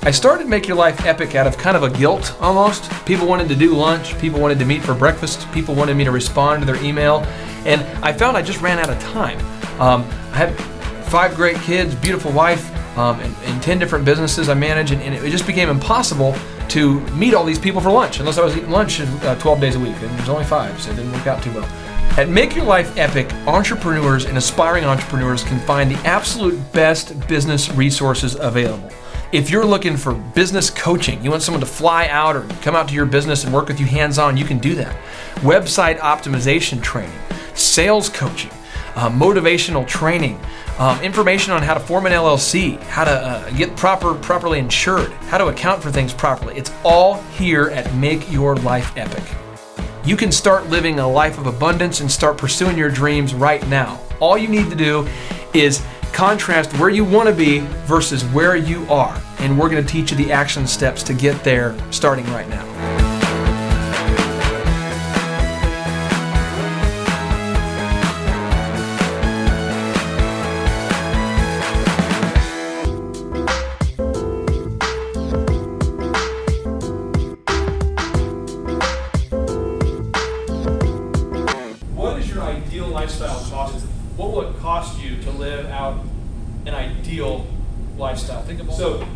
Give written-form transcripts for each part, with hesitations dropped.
I started Make Your Life Epic out of kind of a guilt almost. People wanted to do lunch, people wanted to meet for breakfast, people wanted me to respond to their email, and I found I just ran out of time. I had 5 great kids, beautiful wife, and 10 different businesses I manage, and it just became impossible to meet all these people for lunch, unless I was eating lunch 12 days a week, and there's only 5, so it didn't work out too well. At Make Your Life Epic, entrepreneurs and aspiring entrepreneurs can find the absolute best business resources available. If you're looking for business coaching, you want someone to fly out or come out to your business and work with you hands-on, you can do that. Website optimization training, sales coaching, motivational training, information on how to form an LLC, how to get properly insured, how to account for things properly. It's all here at Make Your Life Epic. You can start living a life of abundance and start pursuing your dreams right now. All you need to do is contrast where you want to be versus where you are. And we're going to teach you the action steps to get there starting right now. What is your ideal lifestyle cost? What will it cost you to live out an ideal lifestyle? Think about. So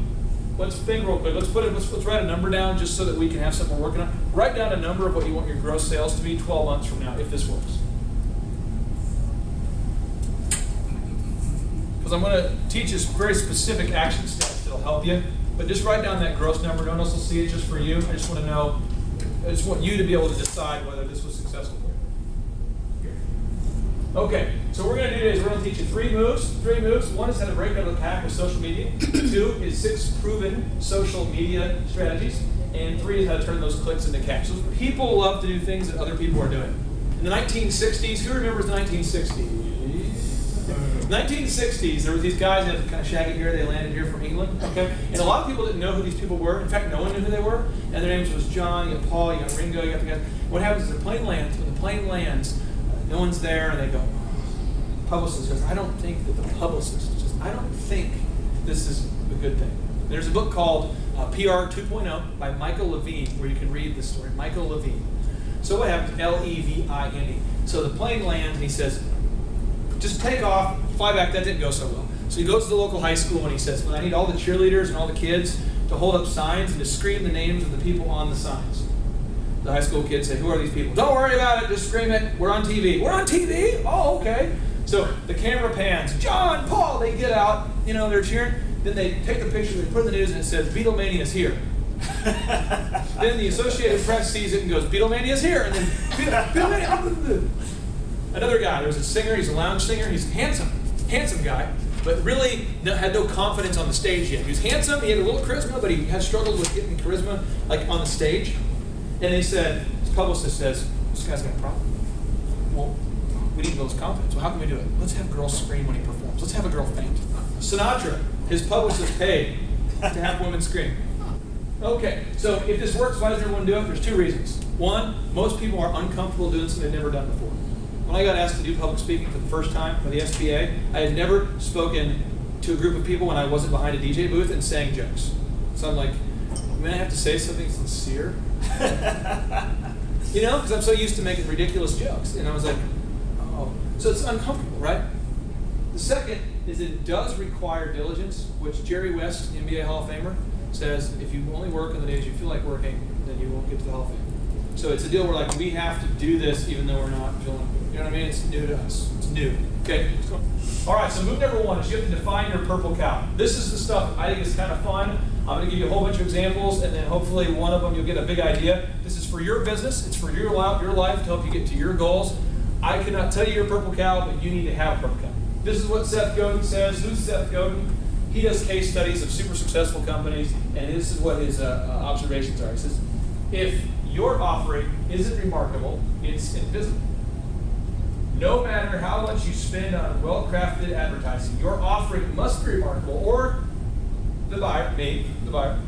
let's think real quick. Let's write a number down just so that we can have something we're working on. Write down a number of what you want your gross sales to be 12 months from now, if this works. Because I'm going to teach you very specific action steps that'll help you. But just write down that gross number. No one else will see it, just for you. I just want to know. I just want you to be able to decide whether this was successful for you. Okay, so what we're going to do today is we're going to teach you 3 moves. 3 moves. 1 is how to break out of the pack with social media. 2 is 6 proven social media strategies. And 3 is how to turn those clicks into cash. So people love to do things that other people are doing. In the 1960s, who remembers the 1960s? 1960s, there were these guys that had kind of shaggy hair. They landed here from England. Okay, and a lot of people didn't know who these people were. In fact, no one knew who they were. And their names was John. You got Paul. You got Ringo. You got the guys. What happens is the plane lands. When the plane lands, no one's there, and they go. The publicist goes, I don't think that the publicist. I don't think this is a good thing. There's a book called PR 2.0 by Michael Levine where you can read this story. Michael Levine. So what happens? Levine. So the plane lands, and he says, just take off, fly back. That didn't go so well. So he goes to the local high school and he says, well, I need all the cheerleaders and all the kids to hold up signs and to scream the names of the people on the signs. The high school kids say, who are these people? Don't worry about it, just scream it. We're on TV. We're on TV? Oh, okay. So the camera pans, John, Paul, they get out, they're cheering. Then they take the picture, they put it in the news, and it says, Beatlemania's here. Then the Associated Press sees it and goes, Beatlemania's here. And then, Beatlemania. Another guy, there was a singer, he's a lounge singer, he's handsome guy, but really had no confidence on the stage yet. He was handsome, he had a little charisma, but he had struggled with getting charisma on the stage. And they said, his publicist says, this guy's got a problem. Well, we need to build his confidence. Well, how can we do it? Let's have girls scream when he performs. Let's have a girl faint. Sinatra, his publicist paid to have women scream. Okay, so if this works, why does everyone do it? There's 2 reasons. 1, most people are uncomfortable doing something they've never done before. When I got asked to do public speaking for the first time by the SBA, I had never spoken to a group of people when I wasn't behind a DJ booth and saying jokes. So I'm like, I have to say something sincere? Because I'm so used to making ridiculous jokes. And I was like, oh. So it's uncomfortable, right? The second is it does require diligence, which Jerry West, NBA Hall of Famer, says if you only work on the days you feel like working, then you won't get to the Hall of Fame. So it's a deal where we have to do this even though we're not feeling, you know what I mean? It's new to us. It's new. Okay, let's go. All right, so move number 1 is you have to define your purple cow. This is the stuff I think is kind of fun. I'm going to give you a whole bunch of examples, and then hopefully one of them you'll get a big idea. This is for your business. It's for your life to help you get to your goals. I cannot tell you your purple cow, but you need to have a purple cow. This is what Seth Godin says. Who's Seth Godin? He does case studies of super successful companies, and this is what his observations are. He says, if your offering isn't remarkable, it's invisible. No matter how much you spend on well-crafted advertising, your offering must be remarkable, or the buyer, me, the buyer,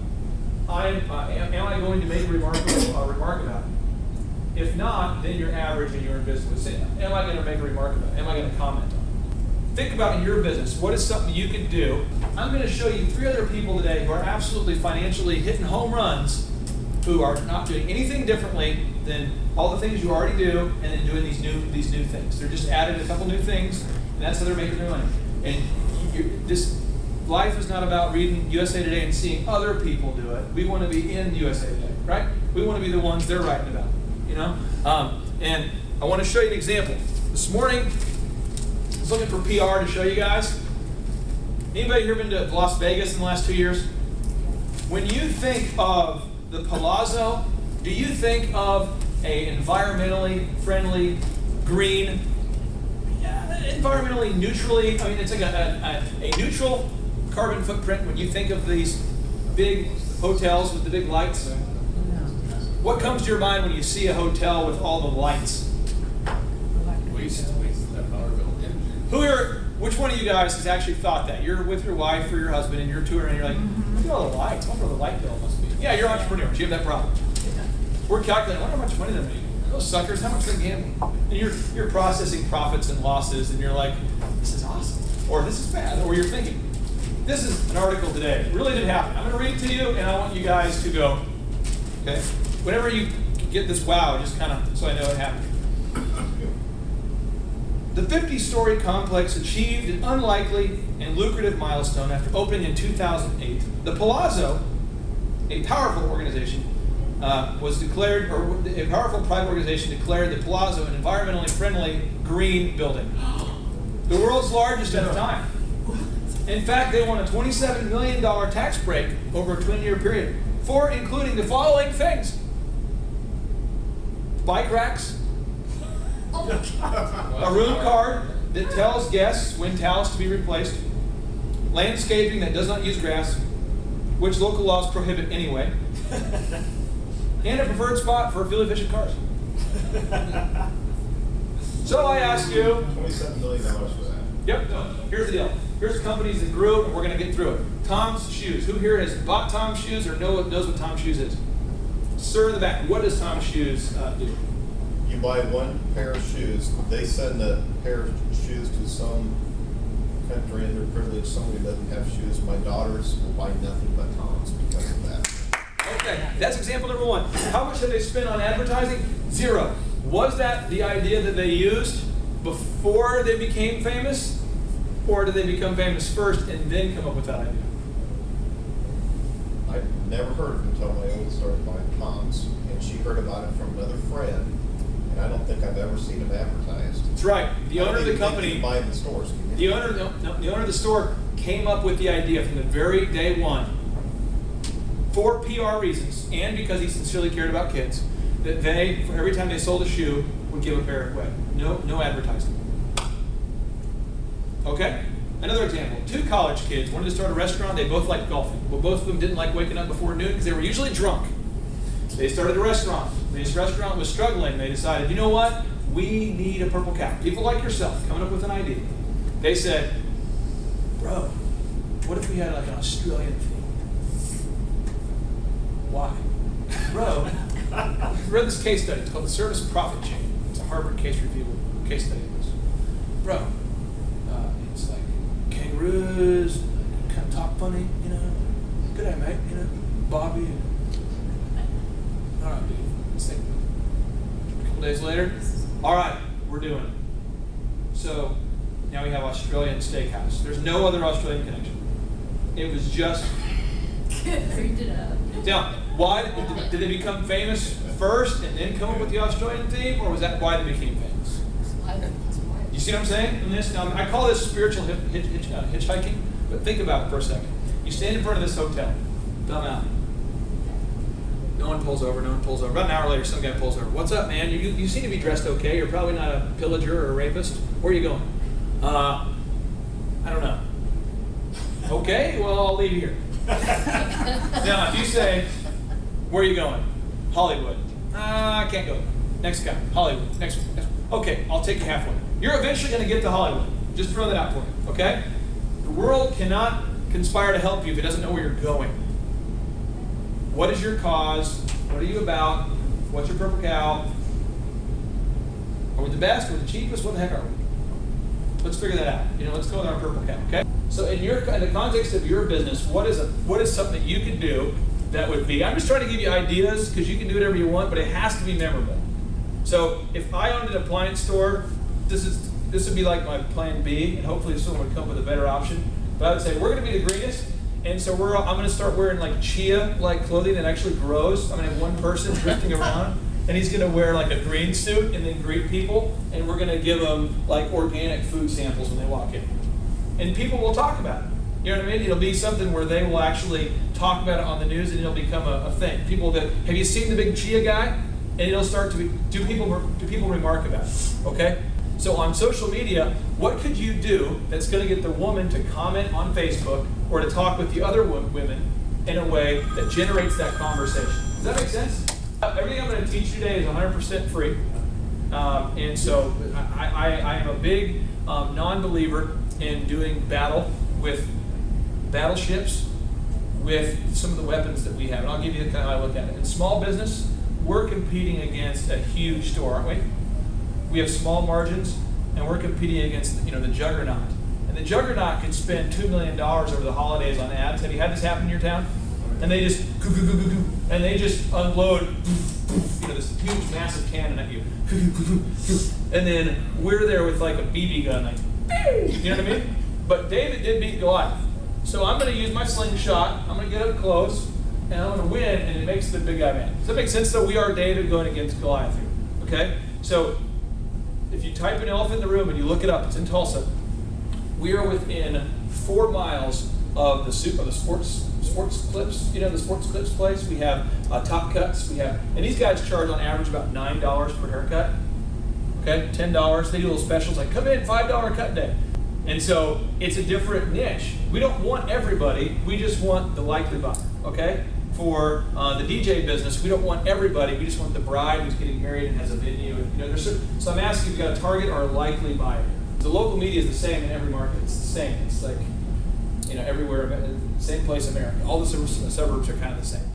am I going to make a remark about it? If not, then you're average and you're invisible. Am I going to make a remark about it? Am I going to comment on it? think about in your business, what is something you can do? I'm going to show you 3 other people today who are absolutely financially hitting home runs, who are not doing anything differently than all the things you already do, and then doing these new things. They're just adding a couple new things, and that's how they're making their money. And this life is not about reading USA Today and seeing other people do it. We want to be in USA Today, right? We want to be the ones they're writing about, you know? And I want to show you an example. This morning, I was looking for PR to show you guys. Anybody here been to Las Vegas in the last 2 years? When you think of the Palazzo, do you think of a environmentally friendly, green, environmentally neutrally, I mean, it's like a neutral carbon footprint when you think of these big hotels with the big lights? What comes to your mind when you see a hotel with all the lights? Who here, which one of you guys has actually thought that? You're with your wife or your husband and you're touring and you're like, look at all the lights, I wonder what the light bill must be. Yeah, you're entrepreneurs, you have that problem. We're calculating, I wonder how much money they're making. Those suckers, how much they're gambling? And you're processing profits and losses and you're like, this is awesome. Or this is bad. Or you're thinking, this is an article today. It really did happen. I'm going to read it to you and I want you guys to go, okay? Whenever you get this wow, just kind of, so I know it happened. The 50-story complex achieved an unlikely and lucrative milestone after opening in 2008. The Palazzo, a powerful organization, was declared, or a powerful private organization declared the Palazzo an environmentally friendly green building. The world's largest at the time. In fact, they won a $27 million tax break over a 20-year period for including the following things: bike racks, a room card that tells guests when towels to be replaced, landscaping that does not use grass, which local laws prohibit anyway, and a preferred spot for fuel efficient cars. So I ask you, $27 million for that. Yep, here's the deal. Here's the companies that grew, and we're going to get through it. Tom's Shoes. Who here has bought Tom's Shoes or knows what Tom's Shoes is? Sir in the back, what does Tom's Shoes do? You buy one pair of shoes, they send a pair of shoes to some country and they're privileged, somebody doesn't have shoes. My daughters will buy nothing but Tom's because of that. Okay, that's example number 1. How much did they spend on advertising? 0. Was that the idea that they used before they became famous? Or did they become famous first and then come up with that idea? I never heard of it until my oldest started buying Tom's, and she heard about it from another friend. And I don't think I've ever seen them advertised. That's right. The owner of the company, buy in the stores. the owner of the store came up with the idea from the very day one, for PR reasons, and because he sincerely cared about kids, that they, for every time they sold a shoe, would give a pair away. No advertising. Okay? Another example. 2 college kids wanted to start a restaurant. They both liked golfing. Well, both of them didn't like waking up before noon because they were usually drunk. They started a restaurant. This restaurant was struggling. They decided, you know what? We need a purple cow. People like yourself coming up with an idea. They said, bro, what if we had like an Australian theme? Why? Bro, I read this case study. It's called the Service Profit Chain. It's a Harvard case review case study. Bro, it's like kangaroos, kind of talk funny, you know. Good day, mate, you know. Bobby. All right, dude. Let's think. A couple days later, all right, we're doing it. So now we have Australian Steakhouse. There's no other Australian connection. It was just. Now, why did they become famous first and then come up with the Australian theme, or was that why they became famous? You see what I'm saying in this? Now, I call this spiritual hitchhiking, but think about it for a second. You stand in front of this hotel, dumb out. No one pulls over, About an hour later, some guy pulls over. What's up, man? You seem to be dressed okay. You're probably not a pillager or a rapist. Where are you going? I don't know. Okay, well, I'll leave you here. Now, if you say, where are you going? Hollywood. I can't go. Next guy, Hollywood. Next one. Okay, I'll take you halfway. You're eventually going to get to Hollywood. Just throw that out for you, okay? The world cannot conspire to help you if it doesn't know where you're going. What is your cause? What are you about? What's your purple cow? Are we the best? Are we the cheapest? What the heck are we? Let's figure that out. Let's go with our purple cap, okay? So in the context of your business, what is something that you can do that would be, I'm just trying to give you ideas because you can do whatever you want, but it has to be memorable. So if I owned an appliance store, this would be like my plan B, and hopefully someone would come with a better option. But I would say we're going to be the greenest, and so I'm going to start wearing like chia-like clothing that actually grows. I'm going to have one person drifting around, and he's going to wear like a green suit and then greet people, and we're going to give them like organic food samples when they walk in. And people will talk about it. You know what I mean? It'll be something where they will actually talk about it on the news, and it'll become a thing. Have you seen the big chia guy? And it'll start to do people remark about it, okay? So on social media, what could you do that's going to get the woman to comment on Facebook or to talk with the other women in a way that generates that conversation? Does that make sense? Everything I'm going to teach you today is 100% free. And so I am a big non-believer in doing battle with battleships with some of the weapons that we have. And I'll give you the kind of how I look at it. In small business, we're competing against a huge store, aren't we? We have small margins, and we're competing against the juggernaut. And the juggernaut could spend $2 million over the holidays on ads. Have you had this happen in your town? And they just and they just unload this huge massive cannon at you. And then we're there with like a BB gun, like, you know what I mean? But David did beat Goliath. So I'm going to use my slingshot, I'm going to get up close, and I'm going to win, and it makes the big guy mad. Does that make sense? So we are David going against Goliath here, okay? So if you type in elephant in the room and you look it up, it's in Tulsa. We are within 4 miles of the sports clips, the sports clips place. We have Top Cuts. And these guys charge on average about $9 per haircut. Okay, $10. They do little specials like come in, $5 cut day. And so it's a different niche. We don't want everybody. We just want the likely buyer. Okay. For the DJ business, we don't want everybody. We just want the bride who's getting married and has a venue. So I'm asking if you've got a target or a likely buyer. The local media is the same in every market. It's the same. It's like everywhere, same place in America. All the suburbs are kind of the same.